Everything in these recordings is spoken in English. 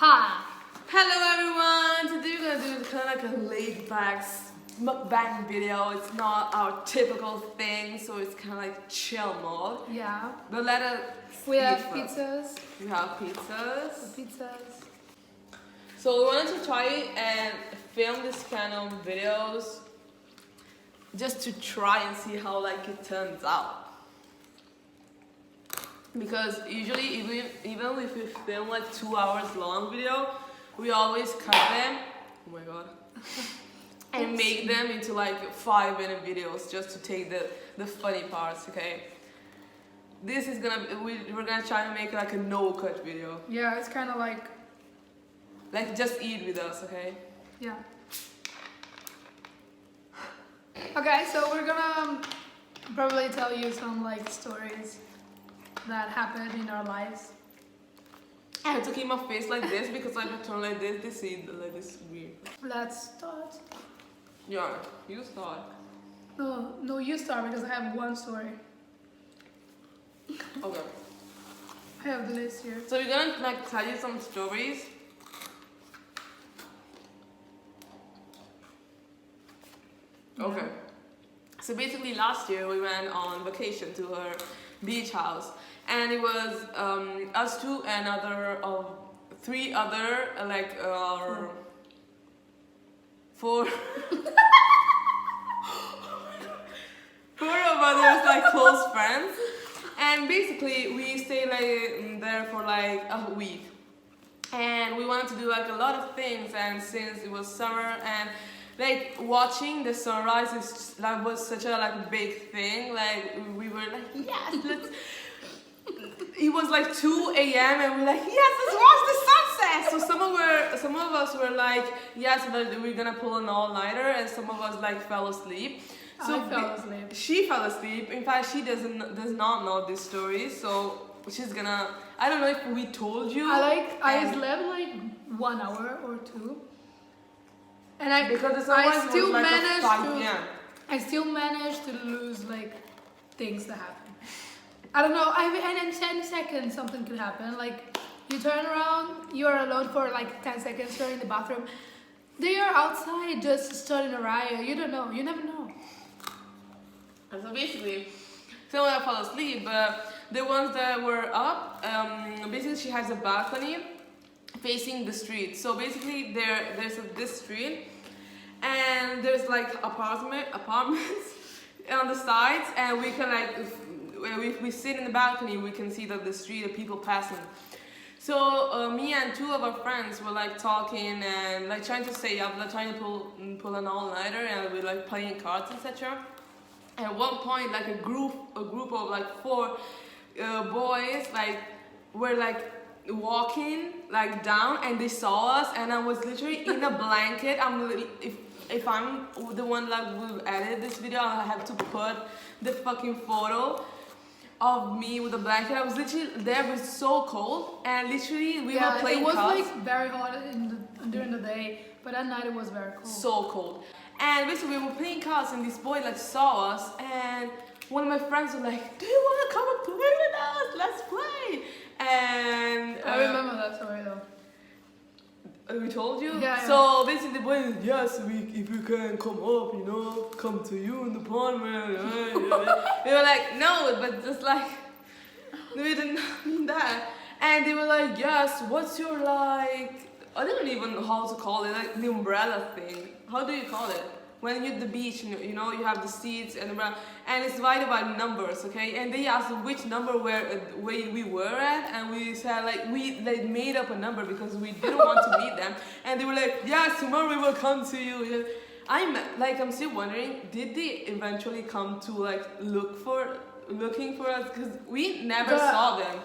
Hi! Hello everyone! Today we're gonna do kind of like a laid back mukbang video. It's not our typical thing, so it's kind of like chill mode. Yeah. But let us. We have first. pizzas. We have pizzas. Pizzas. So we wanted to try and film this kind of videos just to try and see how like it turns out. Because usually even if we film like 2 hours long video, we always cut them, oh my god, and make them into like 5-minute videos just to take the funny parts, okay? This is we're gonna try to make like a no-cut video. Yeah, it's kind of like just eat with us, okay? yeah. Okay, so we're gonna probably tell you some like stories that happened in our lives. I have to keep my face like this because if I turn like this, they see like this weird. Let's start. Yeah, you start. No, you start because I have one story. Okay. I have the list here. So we're gonna like tell you some stories. Okay. So basically last year we went on vacation to her beach house, and it was us two and three other four of others like close friends, and basically we stayed like there for like a week, and we wanted to do like a lot of things, and since it was summer and like watching the sunrise was such a like big thing. Like we were like, yes, let's. It was like 2 a.m. and we were like, yes, let's watch the sunset. So some of us were like, yes, but we're gonna pull an all-nighter, and some of us like fell asleep. So I fell asleep. She fell asleep. In fact, she does not know this story, so she's gonna. I don't know if we told you. I slept like 1 hour or 2. And I still managed to lose like things that happen. I don't know. And in 10 seconds something could happen. Like you turn around, you are alone for like 10 seconds. You're in the bathroom. They are outside just starting a riot. You don't know. You never know. And so basically, some of them fell asleep, but the ones that were up, basically she has a balcony facing the street. So basically there's this street, and there's like apartments on the sides, and we can like if we sit in the balcony we can see the street of people passing. So me and 2 of our friends were like talking and like trying to stay up, like trying to pull an all-nighter, and we're like playing cards, etc. And at one point like a group of like 4 boys like were like walking like down, and they saw us, and I was literally in a blanket. If I'm the one that will edit this video, I'll have to put the fucking photo of me with a blanket. I was literally there. It was so cold, and literally we were playing cards. It was like very hot during the day, but at night it was very cold. So cold. And basically we were playing cards, and this boy like saw us, and one of my friends was like, do you want to come and play with us? Let's play. And I remember that story though. We told you? Yeah. So basically the boy said, yes, if we can come up, come to you in the apartment. We were like, no, but just like, we didn't mean that. And they were like, yes, what's your like, I don't even know how to call it, like the umbrella thing. How do you call it? When you're at the beach, you have the seats and umbrella, and it's divided by numbers, okay? And they asked which number we were at, and we said like we made up a number because we didn't want to meet them. And they were like, yes, tomorrow we will come to you. I'm still wondering, did they eventually come to like looking for us? Because we never saw them.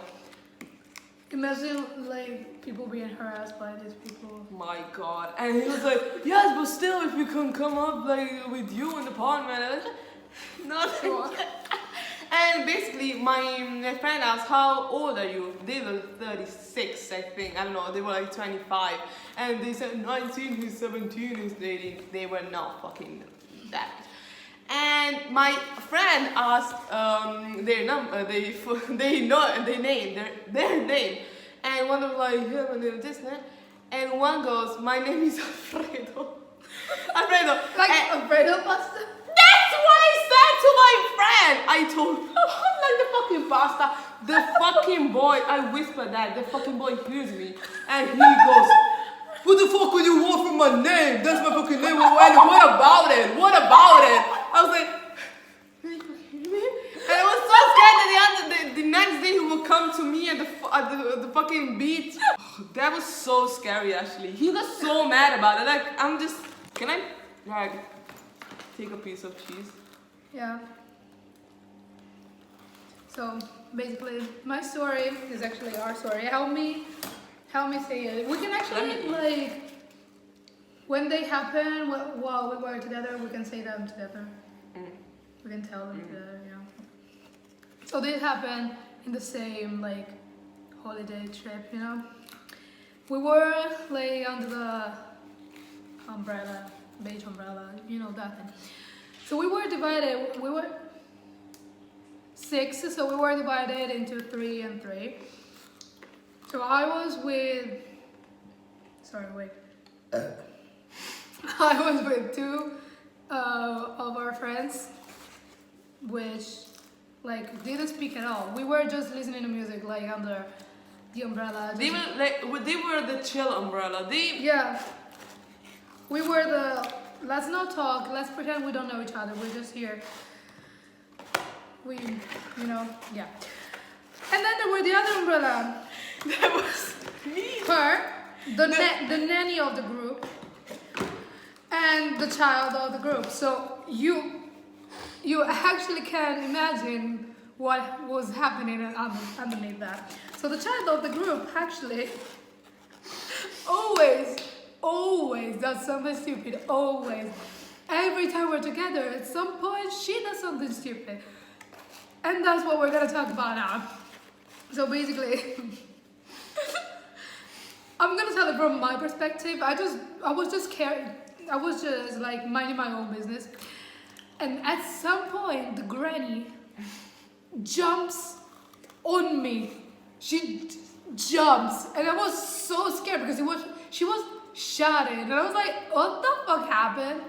Imagine like people being harassed by these people. My god. And he was like, yes, but still, if we can come up like with you in the apartment. I was like, no. And basically my friend asked, how old are you? They were 36, I think. I don't know, they were like 25. And they said 19, he's 17, he's 18. They were not fucking that. And my friend asked their number, they named their name, and one was like, yeah, my name is this, and one goes, "My name is Alfredo." Alfredo. Like and Alfredo pasta? that's what I said to my friend. I told like the fucking pasta. The fucking boy, I whispered that. The fucking boy hears me. And he goes, "What the fuck would you want from my name? That's my fucking name. What about it? What about it?" I was like, and I was so scared that the next day he will come to me at the fucking beach. That was so scary actually. He got so mad about it. Like, I'm just, can I like take a piece of cheese? Yeah. So basically, my story is actually our story. Help me say it. We can actually like when they happen while we were together, we can say them together. We can tell them together, you know. So this happened in the same like holiday trip, you know. We were like under the umbrella, beach umbrella, you know that thing. So we were divided. We were 6, so we were divided into 3 and 3. So I was with. Sorry, wait. I was with 2 of our friends, which like didn't speak at all. We were just listening to music like under the umbrella. They were the chill umbrella. Yeah. We were the let's not talk, let's pretend we don't know each other. We're just here. We, you know, yeah. And then there were the other umbrella. That was me. Her, the nanny of the group, and the child of the group. So you actually can imagine what was happening underneath that. So the child of the group actually always does something stupid. Always. Every time we're together, at some point she does something stupid. And that's what we're gonna talk about now. So basically, I'm gonna tell it from my perspective. I was just like minding my own business. And at some point, the granny jumps on me. She jumps, and I was so scared because she was shouting, and I was like, "What the fuck happened?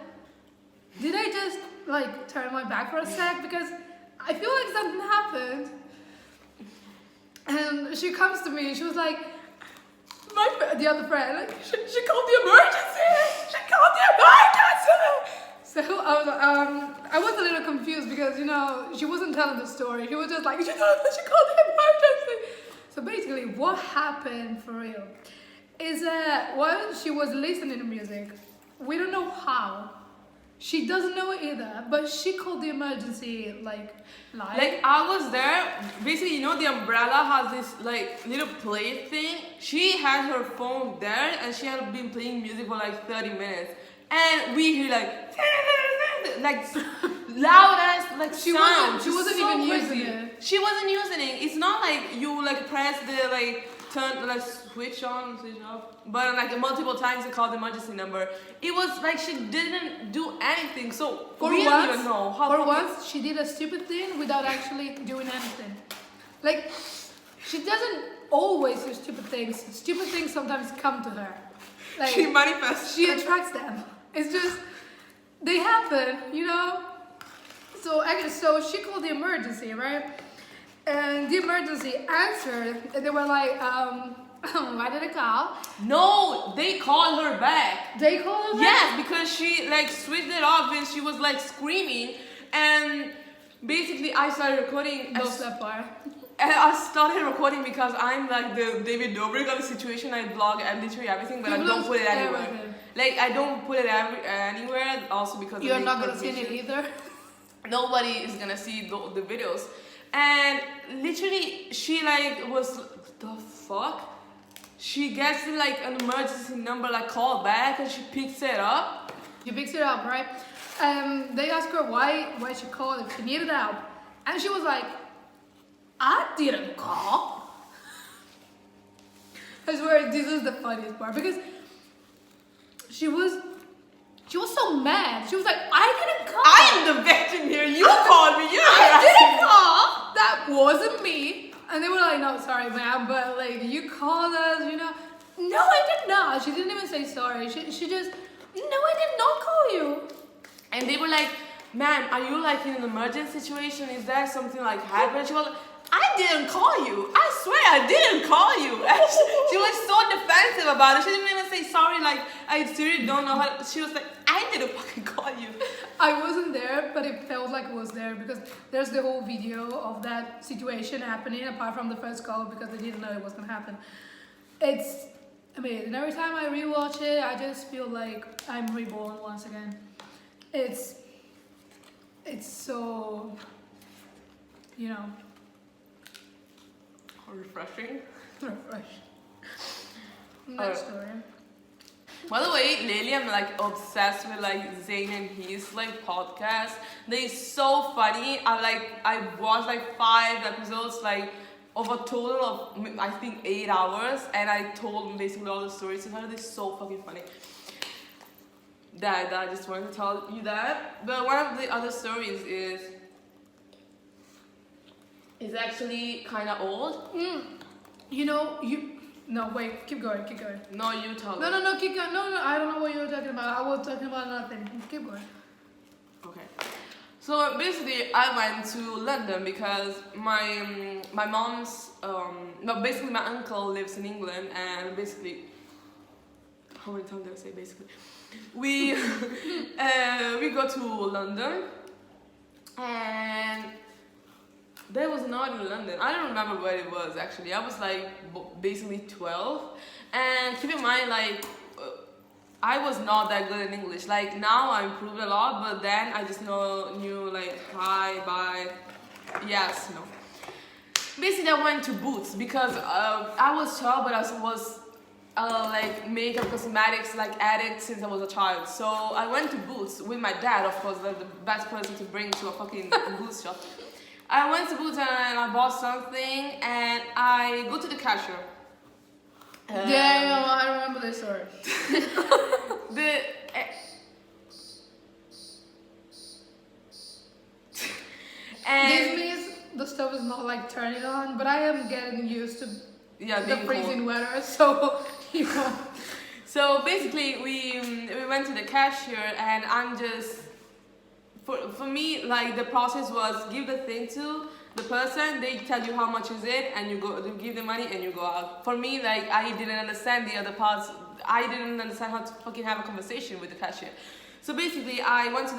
Did I just like turn my back for a sec? Because I feel like something happened." And she comes to me, and she was like, the other friend, like, she called the emergency. She called the emergency. So I was a little confused because, you know, she wasn't telling the story. She was just like, she called the emergency. So basically, what happened for real is that while she was listening to music, we don't know how. She doesn't know it either, but she called the emergency live. Like, I was there. Basically, you know, the umbrella has this like little play thing. She had her phone there, and she had been playing music for like 30 minutes. And we hear like loud ass like She sound. She wasn't so even crazy. using it. She wasn't using it. It's not like you like press the like turn like switch on, switch off, but like multiple times to call the emergency number. It was like she didn't do anything. So we don't even know how. For once, she did a stupid thing without actually doing anything. Like, she doesn't always do stupid things. Stupid things sometimes come to her. Like, She manifests. She attracts them. It's just, they happen, you know? So she called the emergency, right? And the emergency answered, and they were like, why did it call? No, they called her back. They called her back? Yes, because she like switched it off and she was like screaming, and basically I started recording. That's that part. And I started recording because I'm like the David Dobrik of the situation. I vlog literally everything, but I don't put it anywhere. Everything. Like, I don't put it anywhere. Also because You're of not gonna see it either. Nobody is gonna see the videos. And literally, she like was the fuck. She gets like an emergency number, like call back, and she picks it up. She picks it up, right? They ask her why she called if she needed help, and she was like, "I didn't call." I swear, this is the funniest part because she was so mad. She was like, "I didn't call. I am the victim here. You called me. You I didn't call. That wasn't me." And they were like, "No, sorry, ma'am, but like you called us, you know." No, I did not. She didn't even say sorry. She just, no, I did not call you. And they were like, ma'am, are you like in an emergency situation? Is there something like happened? She was like, I didn't call you. I swear I didn't call you. And she was so defensive about it. She didn't even say sorry. Like, I seriously don't know how. She was like, I didn't fucking call you. I wasn't there, but it felt like it was there because there's the whole video of that situation happening apart from the first call because they didn't know it was going to happen. It's amazing. Every time I rewatch it, I just feel like I'm reborn once again. It's so, you know, refreshing. refreshing. Next story. By the way, lately I'm like obsessed with like Zayn and his like podcast. They're so funny. I watched like 5 episodes like of a total of I think 8 hours, and I told basically all the stories to her. They're so fucking funny. That I just wanted to tell you that. But one of the other stories is actually kind of old. You know, no, wait, keep going. No, you tell No, keep going. No, I don't know what you were talking about. I was talking about nothing. Keep going. Okay. So basically, I went to London because my mom's basically my uncle lives in England, and basically, how many times did I say basically? We go to London, and that was not in London. I don't remember where it was actually. I was like basically 12, and keep in mind like I was not that good in English. Like now I improved a lot, but then I just knew like hi, bye, yes, no. Basically, I went to Boots because I was 12, but I was like makeup cosmetics like addict since I was a child. So I went to Boots with my dad, of course, the best person to bring to a fucking Boots shop. I went to Boots and I bought something, and I go to the cashier. Yeah, I remember this story. This means the stove is not like turning on, but I am getting used to the freezing weather, so you know. So basically, we went to the cashier, and I'm just for me like the process was give the thing to the person, they tell you how much is it, and you give the money and you go out. For me, like I didn't understand the other parts. I didn't understand how to fucking have a conversation with the cashier. So basically, I went to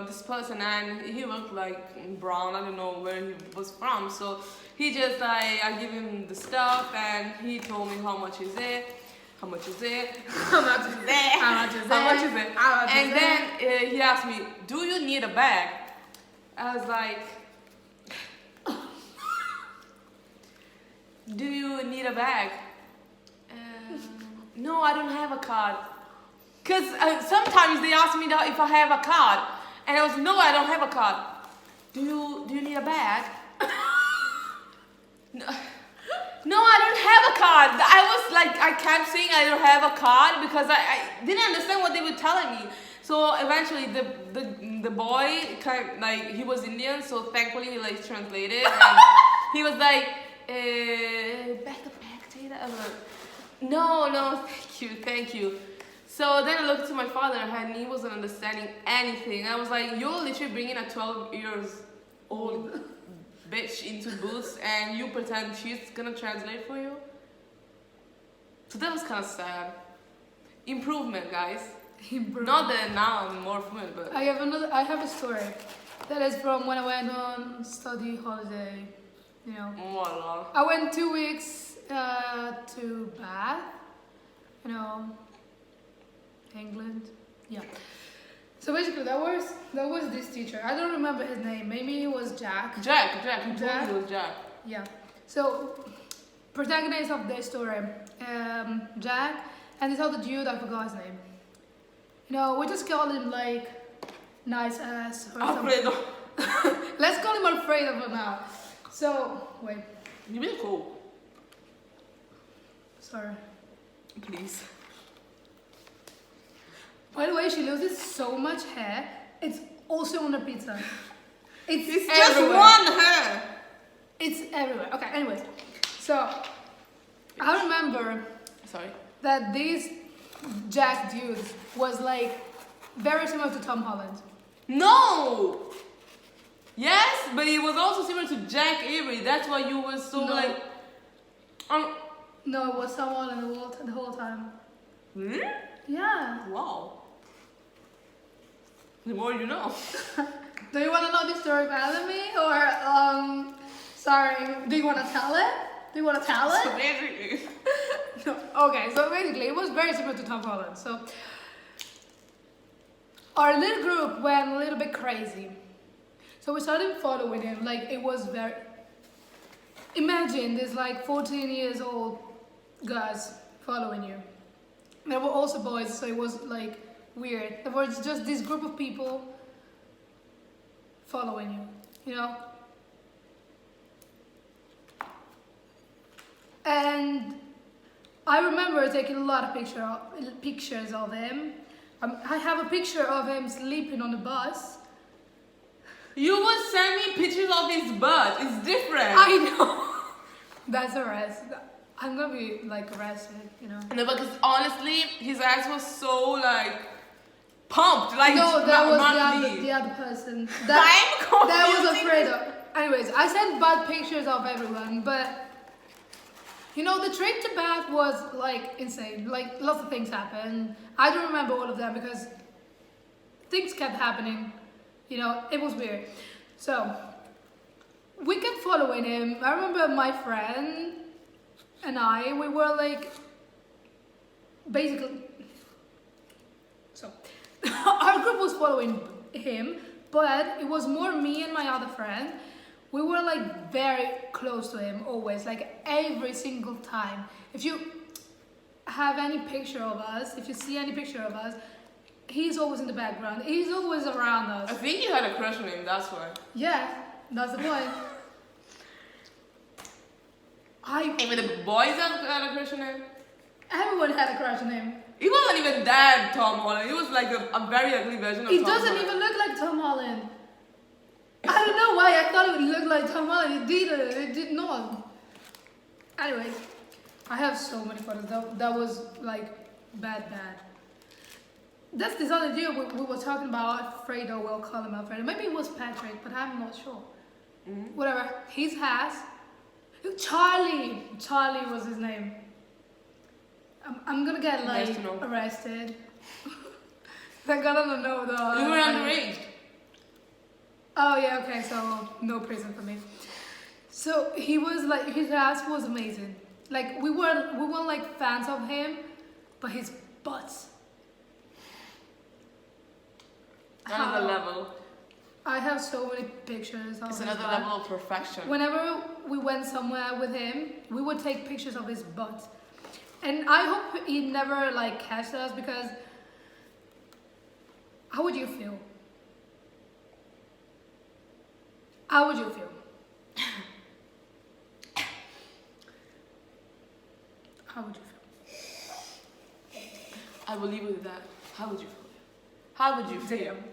this person, and he looked like brown. I don't know where he was from. So he just I give him the stuff, and he told me how much is it. How much is it? How much is it? How much is it? How much is it? And then he asked me, "Do you need a bag?" I was like, "Do you need a bag?" No, I don't have a card. Cause sometimes they ask me if I have a card, and I was no, I don't have a card. Do you need a bag? No, I don't have a card. I was like, I kept saying I don't have a card because I didn't understand what they were telling me. So eventually the boy kind of, like he was Indian, so thankfully he like translated, and he was like, back. I was like, no, thank you. So then I looked to my father, and he wasn't understanding anything. I was like, you're literally bringing a 12 years old bitch into Boots, and you pretend she's gonna translate for you? So that was kind of sad. Improvement, guys. Not that now I'm more fluent, but I have a story that is from when I went on study holiday. You know, voila. I went 2 weeks to Bath. You know, England. Yeah. So basically, that was this teacher. I don't remember his name. Maybe it was Jack. Jack. He told me it was Jack. Yeah. So, protagonist of this story, Jack, and this other dude, I forgot his name. You know, we just call him like nice ass or Alfredo. something. Let's call him Alfredo for now. So, wait. You've been cool. Sorry. Please. By the way, she loses so much hair. It's also on the pizza. It's just everywhere. one hair. It's everywhere. Okay, anyways. So, I remember Sorry. that this Jack dude was like very similar to Tom Holland. No! Yes, but he was also similar to Jack Avery. That's why you were so No. like. No, it was Tom Holland the whole time. Hmm? Yeah. Wow. The more you know. Do you want to know the story better than me, or sorry? Do you want to tell it? Do you want to tell So it? basically. No. Okay, so basically, it was very similar to Tom Holland. So our little group went a little bit crazy. So we started following him. Like it was very. Imagine this like 14 years old guys following you. There were also boys, so it was like weird. There was just this group of people following you, you know? And I remember taking a lot of pictures of him. I have a picture of him sleeping on the bus. You would send me pictures of his butt. It's different. I know. That's arrest. I'm gonna be like arrested, you know? No, because honestly, his ass was so like pumped. Like No, that was Mandy. the other person. I'm That was confusing afraid of. Anyways, I sent bad pictures of everyone, but you know, the trip to Bath was like insane. Like lots of things happened. I don't remember all of them because things kept happening. You know, it was weird. So we kept following him. I remember my friend and we were like basically. So our group was following him, but it was more me and my other friend. We were like very close to him always, like every single time. If you have any picture of us, if you see any picture of us, he's always in the background. He's always around us. I think you had a crush on him, that's why. Yeah, that's the point. Even the boys had a crush on him. Everyone had a crush on him. He wasn't even that Tom Holland. He was like a very ugly version of He Tom doesn't Holland. even look like Tom Holland. I don't know why I thought it would look like Tom Holland. It did not. Anyways, I have so many photos. That was like bad. That's this other dude we were talking about. Alfredo, we'll call him Alfredo. Maybe it was Patrick, but I'm not sure. Mm-hmm. Whatever. His ass. Charlie was his name. I'm gonna get like Nice to know. arrested. Thank God I don't know the. You were underage. Oh yeah, okay, so no prison for me. So he was like, his ass was amazing. Like we weren't like fans of him, but his butts. Another level. I have so many pictures of It's his another butt. level of perfection. Whenever we went somewhere with him, we would take pictures of his butt. And I hope he never like catched us because how would you feel? How would you feel? How would you feel? I will leave it with that. How would you feel? How would you feel? Damn.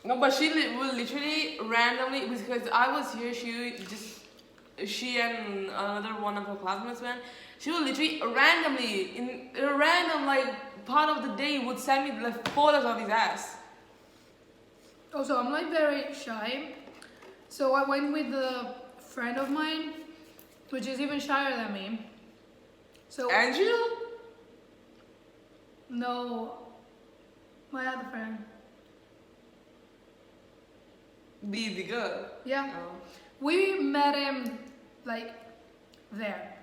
No, but she will literally randomly, because I was here, she and another one of her classmates went, she would literally randomly, in a random like part of the day, would send me like photos of his ass. Also, I'm like very shy. So I went with a friend of mine, which is even shyer than me. So Andrew? no, my other friend. The girl. Yeah. Oh. We met him like there.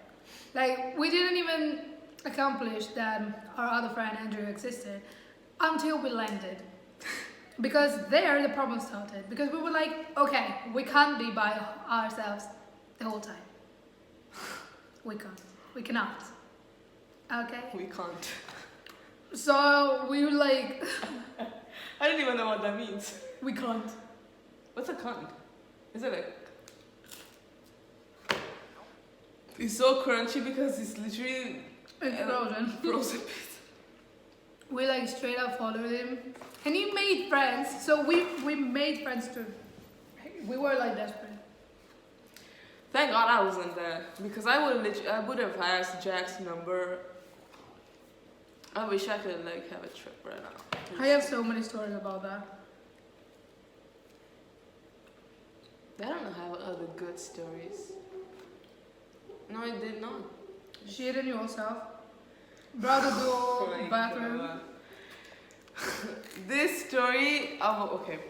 Like we didn't even accomplish that our other friend Andrew existed until we landed. Because there the problem started. Because we were like, okay, we can't be by ourselves the whole time. We can't. We cannot. Okay? We can't. So we were like, I don't even know what that means. we can't. What's a cunt? Is it like... It's so crunchy because it's literally... It's frozen. Frozen pizza. We like straight up followed him. And he made friends. So we made friends too. We were like desperate. Thank God I wasn't there because I would have asked Jack's number. I wish I could like have a trip right now. I have so many stories about that. I don't have other good stories. No, I did not. Shit in yourself. Brother door, Oh my bathroom. God. This story. Oh, okay.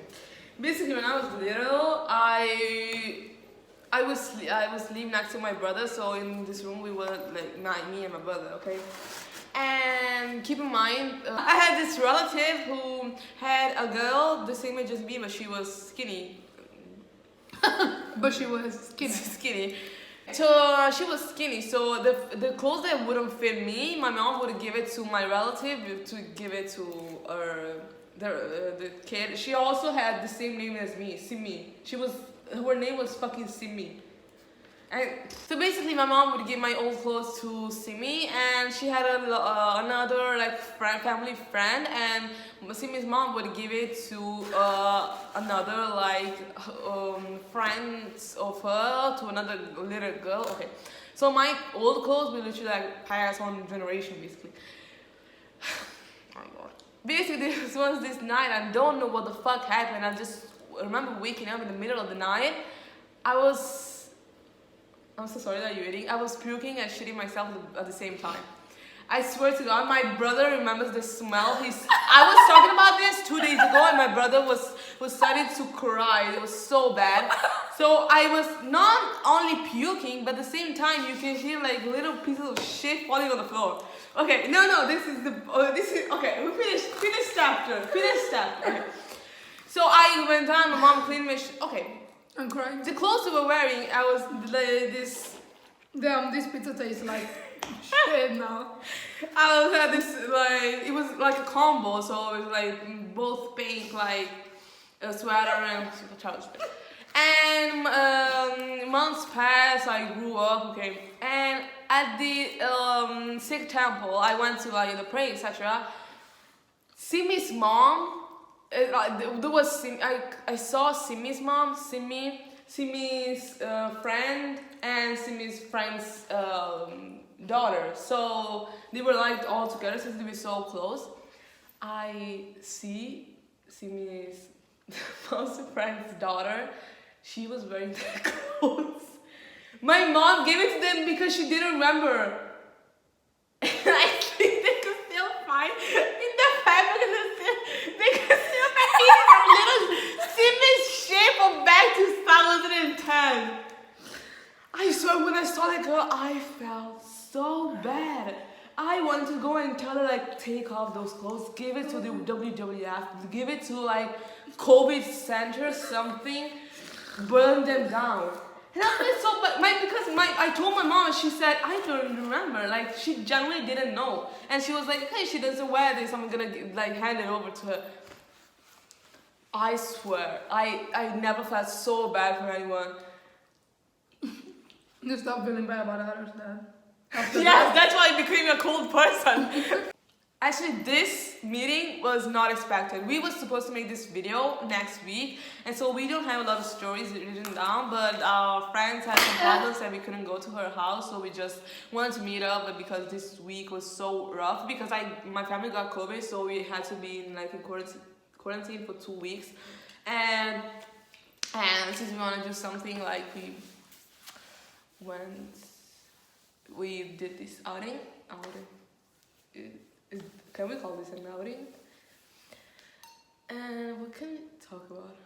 Basically, when I was little, I was sleeping next to my brother. So in this room, we were like me and my brother. Okay. And keep in mind, I had this relative who had a girl the same age as me, but she was skinny. But she was skinny. Skinny. So she was skinny. So the clothes that wouldn't fit me, my mom would give it to my relative to give it to the kid. She also had the same name as me, Simi. Her name was fucking Simi. And so basically, my mom would give my old clothes to Simi, and she had another like family friend, and Simi's mom would give it to another like friends of her, to another little girl. Okay, so my old clothes will literally like pass on generation basically. Oh my God. Basically, this night, I don't know what the fuck happened. I just remember waking up in the middle of the night. I'm so sorry that you're eating. I was puking and shitting myself at the same time. I swear to God, my brother remembers the smell. I was talking about this 2 days ago, and my brother was starting to cry. It was so bad. So I was not only puking, but at the same time, you can hear like little pieces of shit falling on the floor. Okay, no, this is okay. We finished after. Okay. So I went down. My mom cleaned my okay. I'm crying. The clothes we were wearing, I was this. Damn, this pizza tastes like shit now. I had this like, it was like a combo, so it was like both pink, like a sweater and trousers. And months passed, I grew up, okay. And at the Sikh temple, I went to like the prayer, etc. Simi's mom. There was I saw Simi's mom, Simi's friend, and Simi's friend's daughter. So they were like all together since they were so close. I see Simi's mom's friend's daughter. She was wearing their clothes. My mom gave it to them because she didn't remember. And I think they could still find in the fabric they could still find a little Simi's shape of back to 2010. I swear when I saw that girl, I felt so bad. I wanted to go and tell her like, take off those clothes, give it to the WWF, give it to like COVID center, something, burn them down. And I felt so bad, because I told my mom and she said, I don't remember, like she genuinely didn't know. And she was like, hey, she doesn't wear this, I'm gonna like hand it over to her. I swear, I never felt so bad for anyone. You stop feeling bad about others then. Yes, that's why I became a cold person. Actually, this meeting was not expected. We were supposed to make this video next week, and so we don't have a lot of stories written down, but our friends had some problems and we couldn't go to her house, so we just wanted to meet up. But because this week was so rough, because my family got COVID, so we had to be in like a quarantine for 2 weeks, and since we want to do something, like we did this outing. Can we call this an outing? And what can we talk about?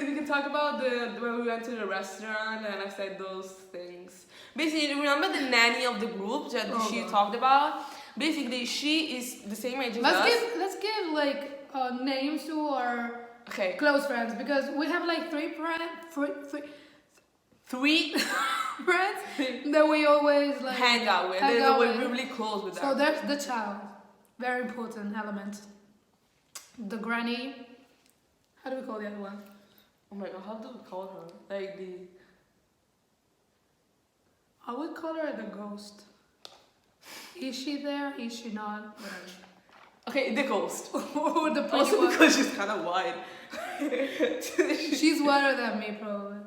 We can talk about when we went to the restaurant and I said those things. Basically, remember the nanny of the group that she talked about? Basically, she is the same age as us. Let's give like names to our close friends, because we have like three friends that we always like hang out with. We're really close with them. So there's the child, very important element. The granny. How do we call the other one? Oh my God, how do we call her? Like I would call her the ghost. Is she there? Is she not? Whatever. Okay, the ghost. Or the pretty Also one. because she's kind of wide. She's whiter than me, probably.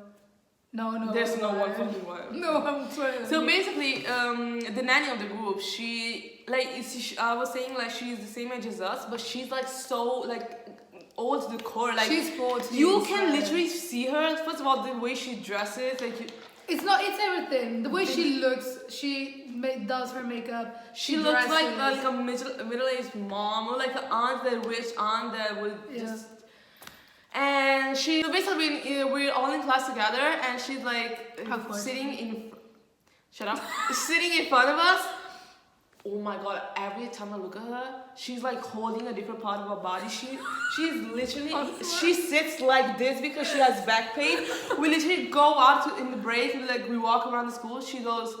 No. There's no one whiter. fucking white. No, I'm whiter. So basically, the nanny of the group, she like I was saying like she's the same age as us, but she's like so like old to the core. Like she's 14. you can literally see her. First of all, the way she dresses, like it's everything. The way she looks, does her makeup. she looks like a middle-aged mom or like an aunt, that rich aunt that would just. And so basically we're all in class together, and she's like sitting in. Shut up. Sitting in front of us. Oh my god! Every time I look at her, she's like holding a different part of her body. She's literally she sits like this because she has back pain. We literally go out in the break, and we walk around the school. She goes,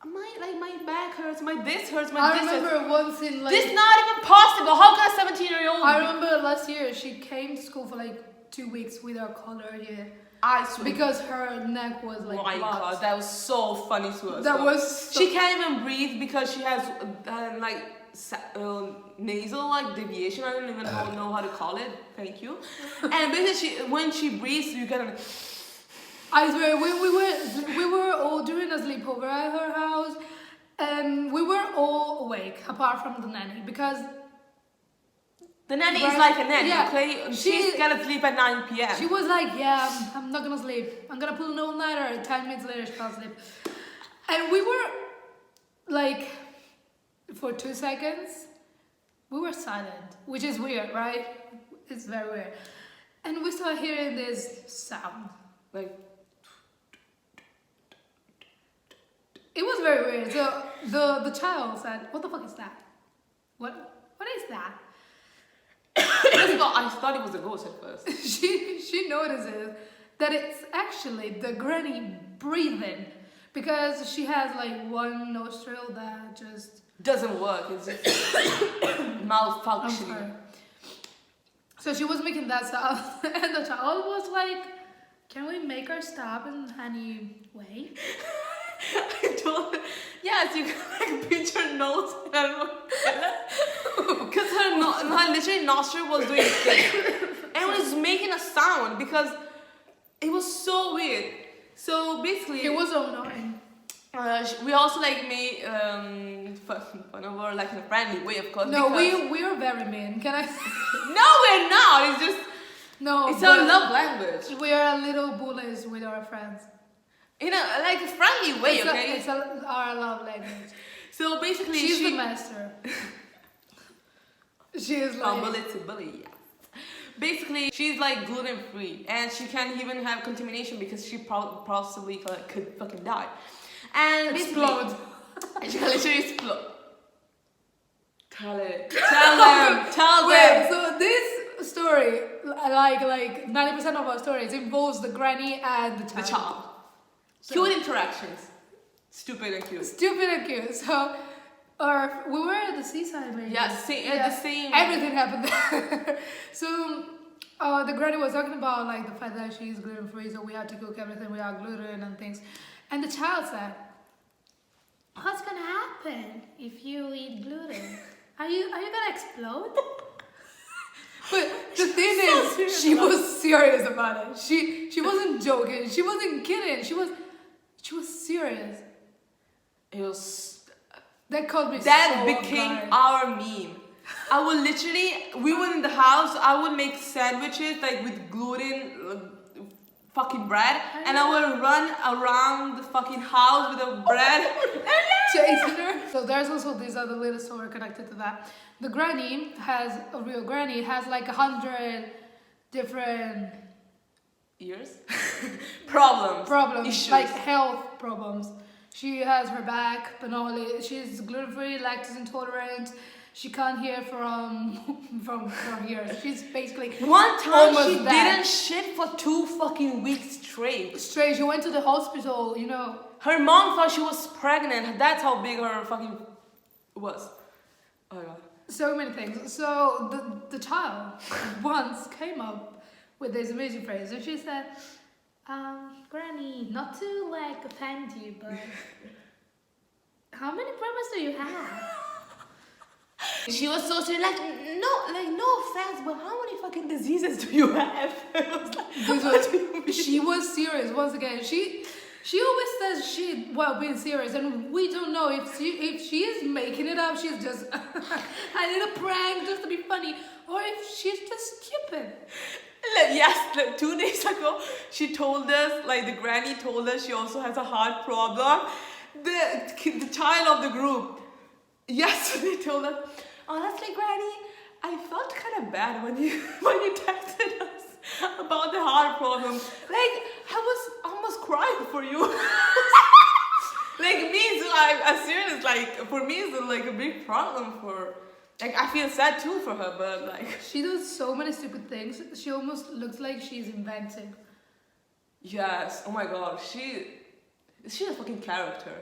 my back hurts, my this hurts, my this hurts. I remember once in like. This not even possible. How can a 17-year-old? I remember last year she came to school for like 2 weeks with her collar here. I swear. Because her neck was like. Oh my god, that was so funny to us. That was. She can't even breathe because she has nasal like deviation. I don't even know how to call it. Thank you. And basically, when she breathes, you can. I swear, we were all doing a sleepover at her house, and we were all awake apart from the nanny because. The nanny is like a nanny, yeah, okay? She's gonna sleep at 9 p.m. She was like, yeah, I'm not gonna sleep. I'm gonna pull an all-nighter. 10 minutes later, she can't sleep. And we were, like, for 2 seconds, we were silent, which is weird, right? It's very weird. And we started hearing this sound. Like, it was very weird. So the child said, what the fuck is that? What is that? First of all, I thought it was a ghost at first. she notices that it's actually the granny breathing because she has like one nostril that just doesn't work. It's just malfunctioning. So she was making that sound, and the child was like, "Can we make her stop in any way?" I told her, yes, you can like pinch her nose. Because her literally nostril was doing this. And it was making a sound because it was so weird. So basically. It was so annoying. We also like made fun of her like in a friendly way, of course. No, we are very mean. Can I say? No, we're not. It's just. No. It's our love language. We are little bullies with our friends. In a like a friendly way, okay? It's our love language. So basically, she's the master. She is like. Bully to bully, yeah. Basically, she's like gluten free, and she can't even have contamination because she possibly could fucking die. And explode. She can literally explode. Tell them. Tell them. So this story, like 90% of our stories involves the granny and the child. So, cute interactions. Stupid and cute. So, we were at the seaside, maybe. Yeah, the same. Everything happened there. So, the granny was talking about like the fact that she's gluten free, so we had to cook everything without gluten and things. And the child said, "What's gonna happen if you eat gluten? Are you gonna explode?" But the thing is, she was serious about it. She wasn't joking. She wasn't kidding. She was serious. It was. That caught me. That became our meme. I would literally. We were in the house. I would make sandwiches like with gluten. Fucking bread, and I will run around the fucking house with the bread chasing her. So there's also this other little story connected to that. The granny a real granny has like 100 different years problems, issues. Like health problems. She has her back, she's gluten-free, lactose intolerant. She can't hear from here. She's basically one time she didn't shit for 2 fucking weeks straight. She went to the hospital, you know. Her mom thought she was pregnant. That's how big her fucking was. Oh my god. So many things. So the child once came up with this amazing phrase, and she said, "Granny, not to like offend you, but how many brothers do you have?" She was so serious, no offense, but how many fucking diseases do you have? I was like, what do you mean? She was serious once again. She always says she being serious, and we don't know if she is making it up. She's just I did a prank just to be funny, or if she's just stupid. Yes, 2 days ago, she told us, like the granny told us, she also has a heart problem. The child of the group yesterday told us, honestly, Granny, I felt kind of bad when you texted us about the heart problem. Like, I was almost crying for you. Like me, so I'm serious. Like for me, it's like a big problem for. Like I feel sad too for her, but like she does so many stupid things. She almost looks like she's inventing. Yes. Oh my god. She's a fucking character.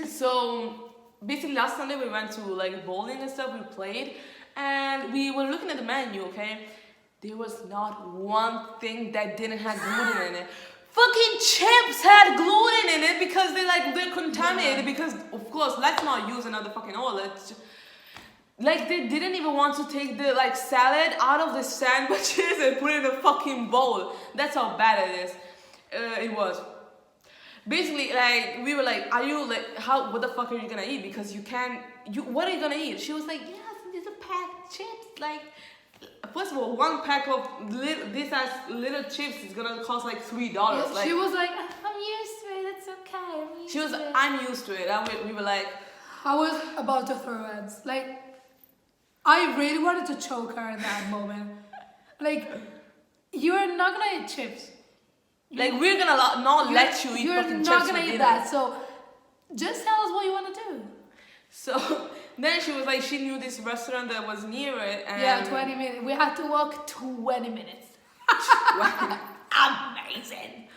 So basically last Sunday we went to like bowling and stuff. We played, and we were looking at the menu. Okay, there was not one thing that didn't have gluten in it. Fucking chips had gluten in it because they're contaminated. Because of course, let's not use another fucking oil. It's just, like they didn't even want to take the like salad out of the sandwiches and put it in a fucking bowl. That's how bad it is. It was. Basically, like we were like, "Are you like what the fuck are you gonna eat? Because you can't. What are you gonna eat?" She was like, "Yes, these are packed chips. Like, first of all, one pack of this as little chips is gonna cost like $3." Yeah, like, she was like, "I'm used to it. It's okay. I'm used to it." And we were like, I was about to throw hands. Like, I really wanted to choke her in that moment. Like, you're not gonna eat chips. Like we're gonna not let you eat fucking chips. You're not gonna eat that. So just tell us what you want to do. So then she was like, she knew this restaurant that was near it. And yeah, 20 minutes. We had to walk 20 minutes. Amazing.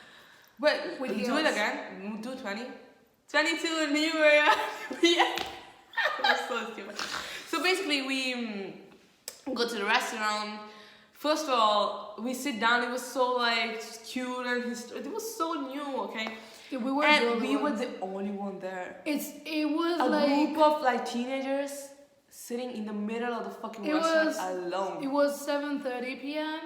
But With do heels. it again. Do 20. 22 in New York. Yeah. That's so stupid. So basically we go to the restaurant. First of all, we sit down. It was so like cute and it was so new, okay? Yeah, we were the only one there. It was a like group of like teenagers sitting in the middle of the fucking restaurant alone. It was 7:30 p.m.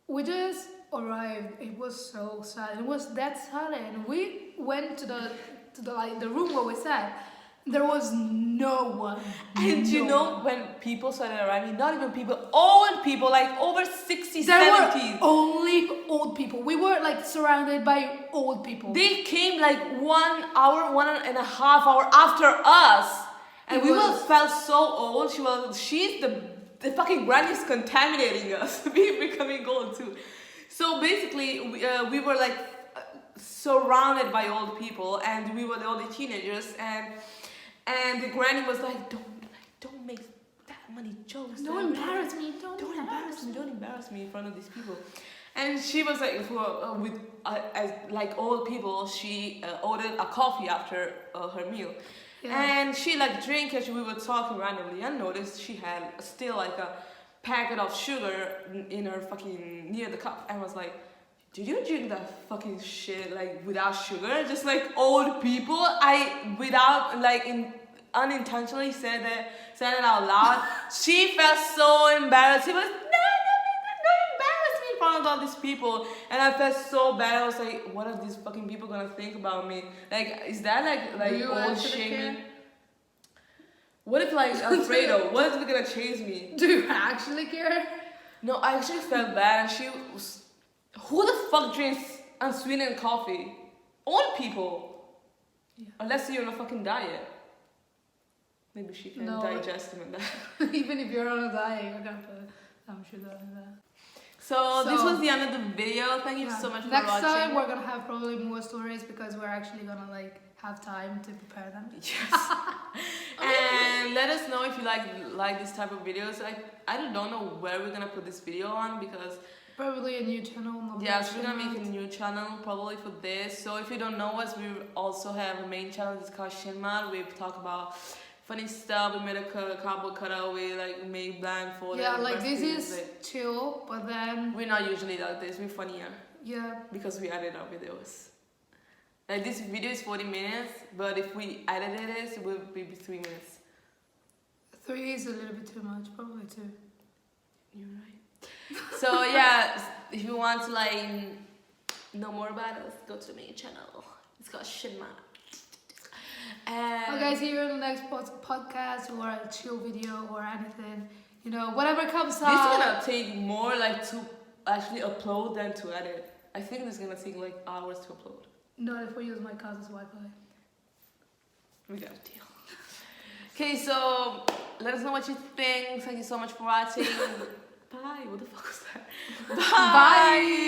We just arrived. It was so sad. It was that silent. We went to the room where we sat. There was no one. And you know, when people started arriving, not even people, old people, like over 60, 70s. There were only old people. We were like surrounded by old people. They came like 1 hour, 1.5 hours after us. And we felt so old. She's the fucking granny's contaminating us. We're becoming old too. So basically, we were like surrounded by old people, and we were the only teenagers, and the granny was like, don't make that many jokes. Don't embarrass me. Don't embarrass me in front of these people. And she was like, as like old people, she ordered a coffee after her meal. Yeah. And she like drank it. We were talking randomly and noticed she had still like a packet of sugar in her fucking near the cup. And was like, did you drink that fucking shit like without sugar? Just like old people. Unintentionally said it out loud. She felt so embarrassed. She was don't embarrass me in front of all these people. And I felt so bad. I was like, what are these fucking people gonna think about me? Like, is that like old shaming? What if like Alfredo? What if they're gonna chase me? Do you actually care? No, I actually felt bad. And she was. Who the fuck drinks unsweetened coffee? Old people. Yeah. Unless you're on a fucking diet. Maybe she can digest them in that. Even if you're on a diet, you're gonna put some sugar in that. So this was the end of the video. Thank you so much for watching. Next time we're gonna have probably more stories because we're actually gonna like have time to prepare them. Yes. And let us know if you like this type of videos. I don't know where we're gonna put this video on because probably a new channel. Yes, we're gonna make a new channel probably for this. So if you don't know us, we also have a main channel. It's called Shinman. We talk about funny stuff. We made a cardboard cutout. We like made blindfolded. Yeah, like this is chill, but then we're not usually like this. We're funnier. Yeah. Because we edit our videos. Like this video is 40 minutes, but if we edited it, it will be 3 minutes. 3 is a little bit too much, probably 2. You're right. So yeah, if you want to like know more about us, go to the main channel. It's called Shinma. And Okay, see you in the next podcast or a chill video or anything. You know, whatever comes out. this is gonna take more like to actually upload than to edit. I think this is gonna take like hours to upload. Not if we use my cousin's Wi-Fi. We got a deal. Okay, so let us know what you think. Thank you so much for watching. Bye. What the fuck was that? Bye. Bye.